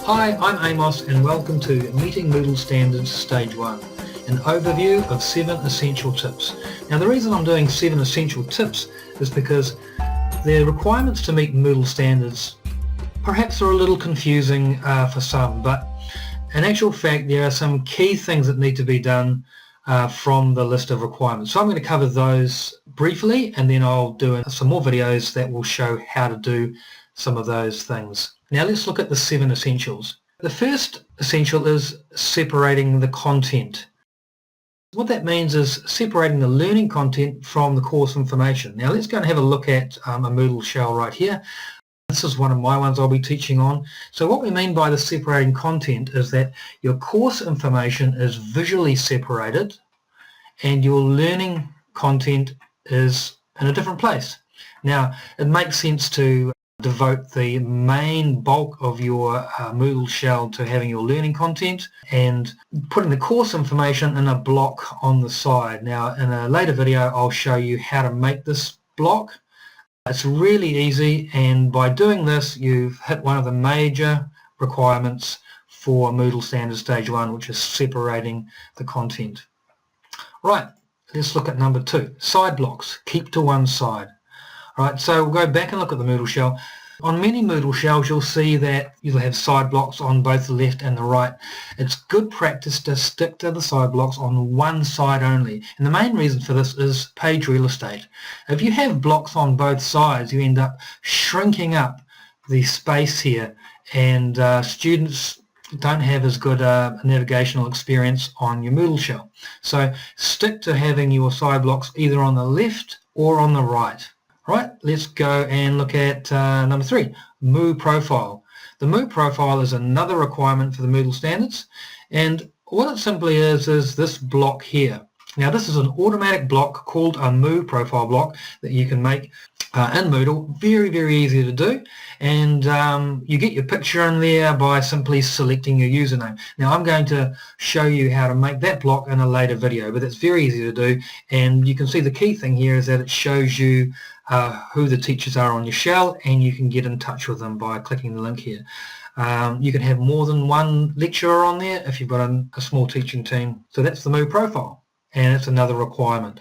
Hi, I'm Amos and welcome to Meeting Moodle Standards Stage 1, an overview of 7 essential tips. Now the reason I'm doing 7 essential tips is because the requirements to meet Moodle standards perhaps are a little confusing for some, but in actual fact there are some key things that need to be done from the list of requirements. So I'm going to cover those briefly and then I'll do some more videos that will show how to do some of those things. Now let's look at the 7 essentials. The first essential is separating the content. What that means is separating the learning content from the course information. Now let's go and have a look at a Moodle shell right here. This is one of my ones I'll be teaching on. So what we mean by the separating content is that your course information is visually separated and your learning content is in a different place. Now it makes sense to devote the main bulk of your Moodle shell to having your learning content and putting the course information in a block on the side. Now in a later video I'll show you how to make this block. It's really easy, and by doing this you've hit one of the major requirements for Moodle Standards Stage 1, which is separating the content. Right, let's look at number 2, side blocks. Keep to one side. Right, so we'll go back and look at the Moodle shell. On many Moodle shells you'll see that you'll have side blocks on both the left and the right. It's good practice to stick to the side blocks on one side only, and the main reason for this is page real estate. If you have blocks on both sides you end up shrinking up the space here, and students don't have as good a navigational experience on your Moodle shell. So stick to having your side blocks either on the left or on the right. Right, let's go and look at number 3, Moo-profile. The Moo-profile is another requirement for the Moodle standards, and what it simply is this block here. Now this is an automatic block called a Moo-profile block that you can make in Moodle. Very, very easy to do, and you get your picture in there by simply selecting your username. Now I'm going to show you how to make that block in a later video, but it's very easy to do, and you can see the key thing here is that it shows you who the teachers are on your shell, and you can get in touch with them by clicking the link here. You can have more than one lecturer on there if you've got a small teaching team. So that's the Moo-profile, and it's another requirement.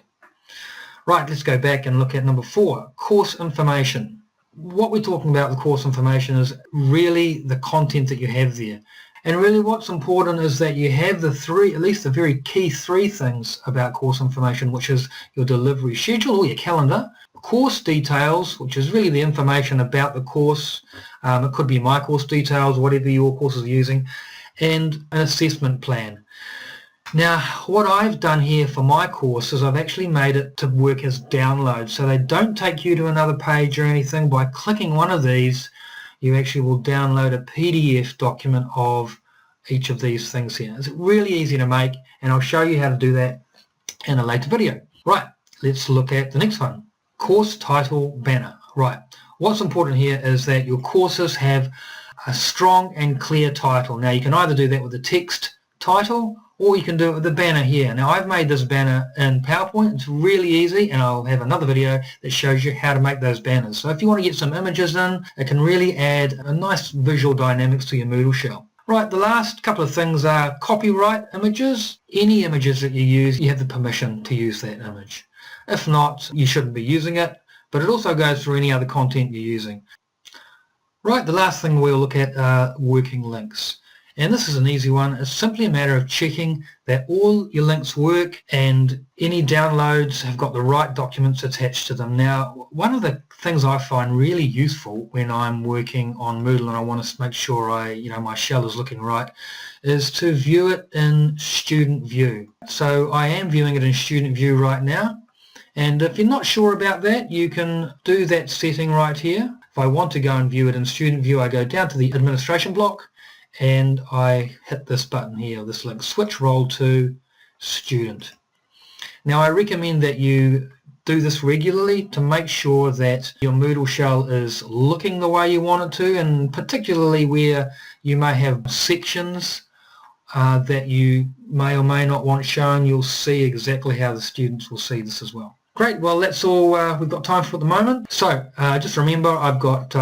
Right, let's go back and look at number 4, course information. What we're talking about with course information is really the content that you have there. And really what's important is that you have at least the very key 3 things about course information, which is your delivery schedule or your calendar, course details, which is really the information about the course. It could be my course details, whatever your course is using, and an assessment plan. Now what I've done here for my course is I've actually made it to work as downloads, so they don't take you to another page or anything. By clicking one of these you actually will download a PDF document of each of these things here. It's really easy to make, and I'll show you how to do that in a later video. Right, let's look at the next one. Course title banner. Right, what's important here is that your courses have a strong and clear title. Now you can either do that with the text title or you can do it with the banner here. Now I've made this banner in PowerPoint. It's really easy, and I'll have another video that shows you how to make those banners. So if you want to get some images in, it can really add a nice visual dynamics to your Moodle shell. Right, the last couple of things are copyright images. Any images that you use, you have the permission to use that image. If not, you shouldn't be using it, but it also goes for any other content you're using. Right, the last thing we'll look at are working links. And this is an easy one. It's simply a matter of checking that all your links work and any downloads have got the right documents attached to them. Now, one of the things I find really useful when I'm working on Moodle and I want to make sure my shell is looking right, is to view it in Student View. So I am viewing it in Student View right now. And if you're not sure about that, you can do that setting right here. If I want to go and view it in Student View, I go down to the administration block and I hit this button here, this link, switch role to student. Now I recommend that you do this regularly to make sure that your Moodle shell is looking the way you want it to, and particularly where you may have sections that you may or may not want shown, you'll see exactly how the students will see this as well. Great, well that's all we've got time for at the moment. So just remember, I've got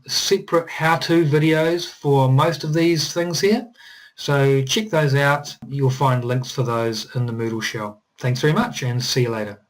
separate how-to videos for most of these things here. So check those out. You'll find links for those in the Moodle shell. Thanks very much and see you later.